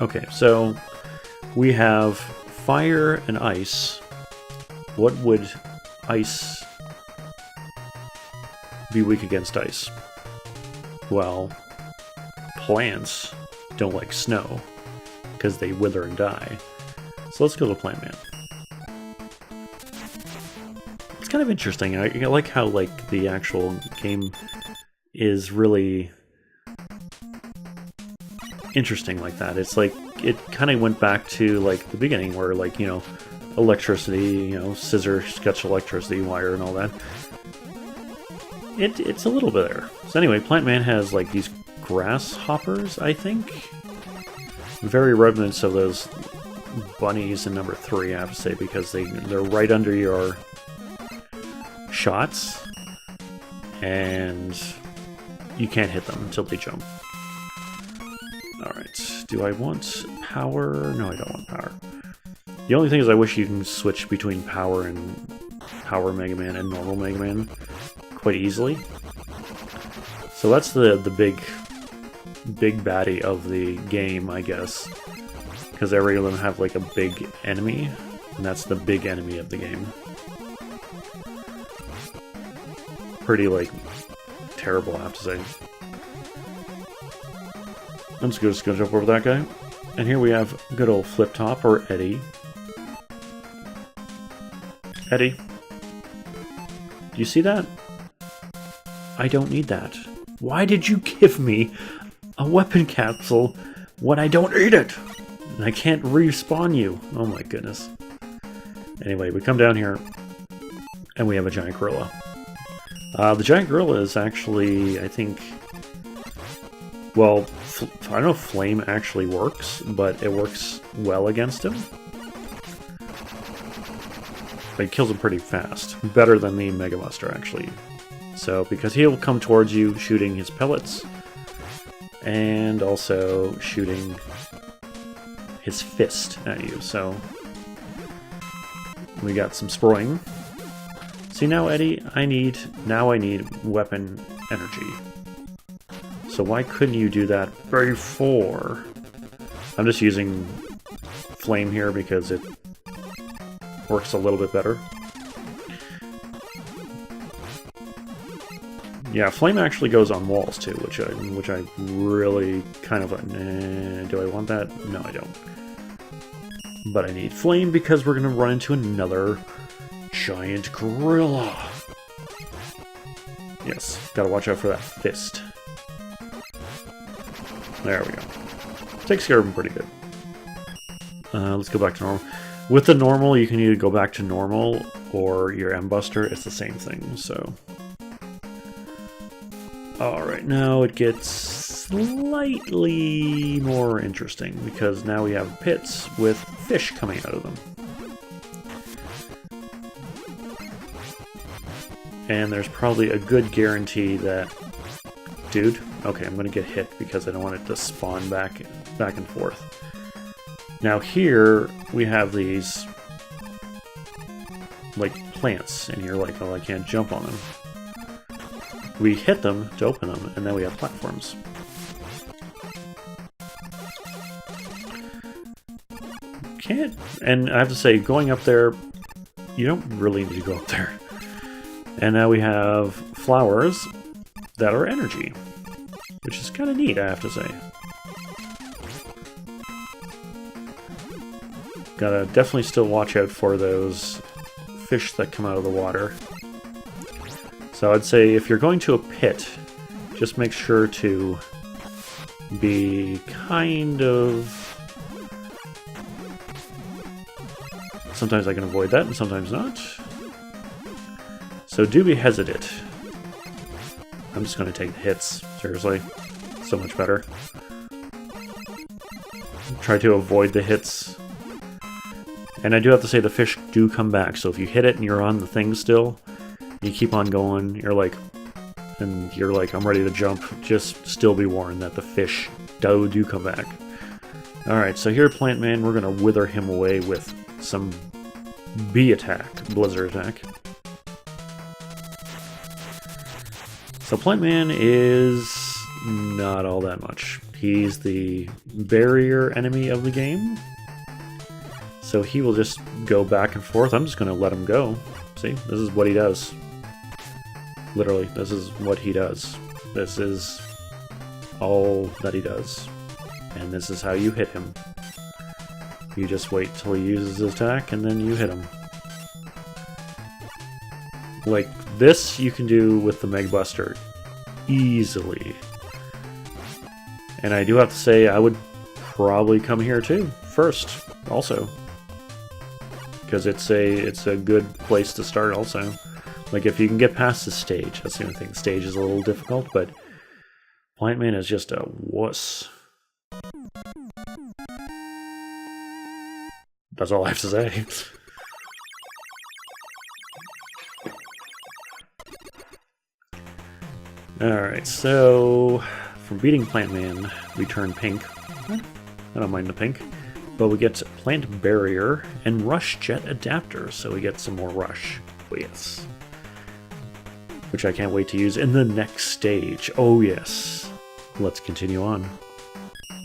Okay, so we have fire and ice. What would ice be weak against ice? Well, plants don't like snow because they wither and die. So let's go to Plant Man. It's kind of interesting. I like how like the actual game is really interesting like that. It's like it kind of went back to like the beginning where like, you know, electricity, you know, scissors catch electricity wire and all that. It's a little bit there. So anyway, Plant Man has like these grasshoppers, I think. Very remnants of those bunnies in number 3, I have to say, because they're right under your shots, and you can't hit them until they jump. Alright, do I want power? No, I don't want power. The only thing is I wish you can switch between power and Power Mega Man and normal Mega Man quite easily. So that's the big baddie of the game, I guess. Because every of them have like a big enemy, and that's the big enemy of the game. Pretty like terrible, I have to say. I'm just gonna jump over that guy. And here we have good old Flip Top, or Eddie. Eddie, do you see that? I don't need that. Why did you give me a weapon capsule when I don't need it? And I can't respawn you. Oh my goodness. Anyway, we come down here, and we have a giant gorilla. The giant gorilla is actually, I think... Well, I don't know if Flame actually works, but it works well against him. But it kills him pretty fast. Better than the Mega Buster, actually. So, because he'll come towards you shooting his pellets, and also shooting his fist at you, so... We got some spraying. See now, Eddie, I need weapon energy. So why couldn't you do that before? I'm just using Flame here because it works a little bit better. Yeah, Flame actually goes on walls too, which I really kind of do I want that? No, I don't. But I need Flame because we're gonna run into another giant gorilla. Yes, gotta watch out for that fist. There we go. Takes care of him pretty good. Let's go back to normal. With the normal, you can either go back to normal or your M-Buster. It's the same thing, so... Alright, now it gets slightly more interesting, because now we have pits with fish coming out of them. And there's probably a good guarantee that... Dude, okay, I'm gonna get hit because I don't want it to spawn back and forth. Now here, we have these, like, plants, and you're like, oh, I can't jump on them. We hit them to open them, and then we have platforms. Can't, and I have to say, going up there, you don't really need to go up there. And now we have flowers that are energy, which is kind of neat, I have to say. Gotta definitely still watch out for those fish that come out of the water. So I'd say if you're going to a pit, just make sure to be kind of... Sometimes I can avoid that and sometimes not. So do be hesitant. I'm just going to take the hits, seriously. So much better. Try to avoid the hits. And I do have to say the fish do come back, so if you hit it and you're on the thing still, you keep on going, you're like, I'm ready to jump, just still be warned that the fish do come back. Alright, so here, Plant Man, we're going to wither him away with some bee attack, blizzard attack. So Plant Man is not all that much. He's the barrier enemy of the game. So he will just go back and forth. I'm just going to let him go. See, this is what he does. Literally, this is what he does. This is all that he does. And this is how you hit him. You just wait till he uses his attack, and then you hit him. Like, this you can do with the Meg Buster easily. And I do have to say, I would probably come here too, first, also. Because it's a good place to start also. Like, if you can get past the stage, that's the only thing. The stage is a little difficult, but Plant Man is just a wuss. That's all I have to say. Alright, so from beating Plant Man, we turn pink. I don't mind the pink. But we get Plant Barrier and Rush Jet Adapter, so we get some more Rush. Oh yes. Which I can't wait to use in the next stage. Oh yes. Let's continue on.